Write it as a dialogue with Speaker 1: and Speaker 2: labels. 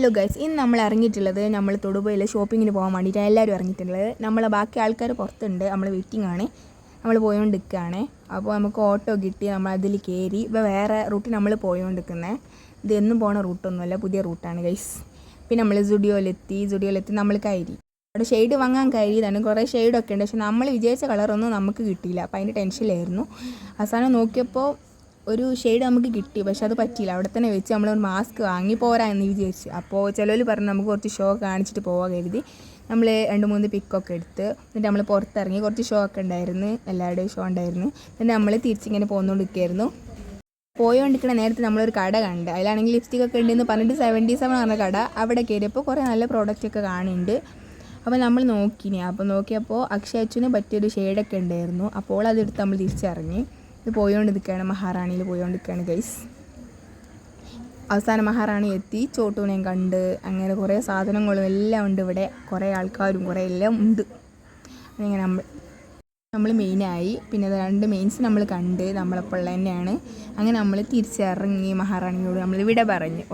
Speaker 1: Hello guys, ഇന്ന് നമ്മൾ ഇറങ്ങിയിട്ടുള്ളത് നമ്മൾ തൊടുപുഴയിൽ ഷോപ്പിങ്ങിന് പോകാൻ വേണ്ടിയിട്ടാണ് എല്ലാവരും ഇറങ്ങിയിട്ടുള്ളത്. നമ്മളെ ബാക്കി ആൾക്കാർ പുറത്തുണ്ട്, നമ്മൾ വെയിറ്റിംഗ് ആണ്, നമ്മൾ പോയോണ്ടിരിക്കുകയാണ്. അപ്പോൾ നമുക്ക് ഓട്ടോ കിട്ടി, നമ്മൾ അതിൽ കയറി. ഇപ്പോൾ വേറെ റൂട്ടിൽ നമ്മൾ പോയോണ്ടിരിക്കുന്നത്, ഇത് എന്നും പോണ റൂട്ടൊന്നുമല്ല, പുതിയ റൂട്ടാണ് ഗൈസ്. പിന്നെ നമ്മൾ സുഡിയോയിലെത്തി നമ്മൾ കയറി. അവിടെ ഷെയ്ഡ് വാങ്ങാൻ കയറിയതാണ്. കുറേ ഷെയ്ഡൊക്കെ ഉണ്ട്, പക്ഷെ നമ്മൾ വിചാരിച്ച കളറൊന്നും നമുക്ക് കിട്ടിയില്ല. അപ്പോൾ അതിൻ്റെ ടെൻഷനിലായിരുന്നു. അവസാനം നോക്കിയപ്പോൾ ഒരു ഷെയ്ഡ് നമുക്ക് കിട്ടി, പക്ഷെ അത് പറ്റിയില്ല. അവിടെ തന്നെ വെച്ച് നമ്മളൊരു മാസ്ക് വാങ്ങി പോരാ എന്ന് വിചാരിച്ചു. അപ്പോൾ ചിലർ പറഞ്ഞു നമുക്ക് കുറച്ച് ഷോ കാണിച്ചിട്ട് പോകാൻ കരുതി. നമ്മൾ 2-3 പിക്കൊക്കെ എടുത്ത് എന്നിട്ട് നമ്മൾ പുറത്തിറങ്ങി. കുറച്ച് ഷോ ഒക്കെ ഉണ്ടായിരുന്നു, എല്ലാവരുടെയും ഷോ ഉണ്ടായിരുന്നു. എന്നിട്ട് നമ്മൾ തിരിച്ചിങ്ങനെ പോന്നുകൊണ്ടിരിക്കുകയായിരുന്നു. പോയോണ്ടിരിക്കുന്ന നേരത്തെ നമ്മളൊരു കട കണ്ട്, അതിലാണെങ്കിൽ ലിപ്സ്റ്റിക് ഒക്കെ ഉണ്ടെന്ന് പറഞ്ഞിട്ട് 77 പറഞ്ഞ കട. അവിടെ കയറിയപ്പോൾ കുറേ നല്ല പ്രോഡക്റ്റ് ഒക്കെ കാണുന്നുണ്ട്. അപ്പോൾ നമ്മൾ നോക്കിയപ്പോൾ അക്ഷയച്ചുവിന് പറ്റിയൊരു ഷെയ്ഡൊക്കെ ഉണ്ടായിരുന്നു. അപ്പോൾ അതെടുത്ത് നമ്മൾ തിരിച്ചിറങ്ങി. ഇത് പോയോണ്ടിരിക്കുകയാണ്, മഹാറാണിയിൽ പോയോണ്ടിരിക്കുകയാണ് ഗൈസ്. അവസാനം മഹാറാണി എത്തി, ചോട്ടൂനെയും കണ്ട്. അങ്ങനെ കുറേ സാധനങ്ങളും എല്ലാം ഉണ്ട് ഇവിടെ, കുറേ ആൾക്കാരും കുറേ എല്ലാം ഉണ്ട്. അങ്ങനെ നമ്മൾ മെയിനായി. പിന്നെ 2 മെയിൻസ് നമ്മൾ കണ്ട്, നമ്മളപ്പോൾ തന്നെയാണ്. അങ്ങനെ നമ്മൾ തിരിച്ചിറങ്ങി. മഹാറാണിയോട് നമ്മൾ വിട പറഞ്ഞു.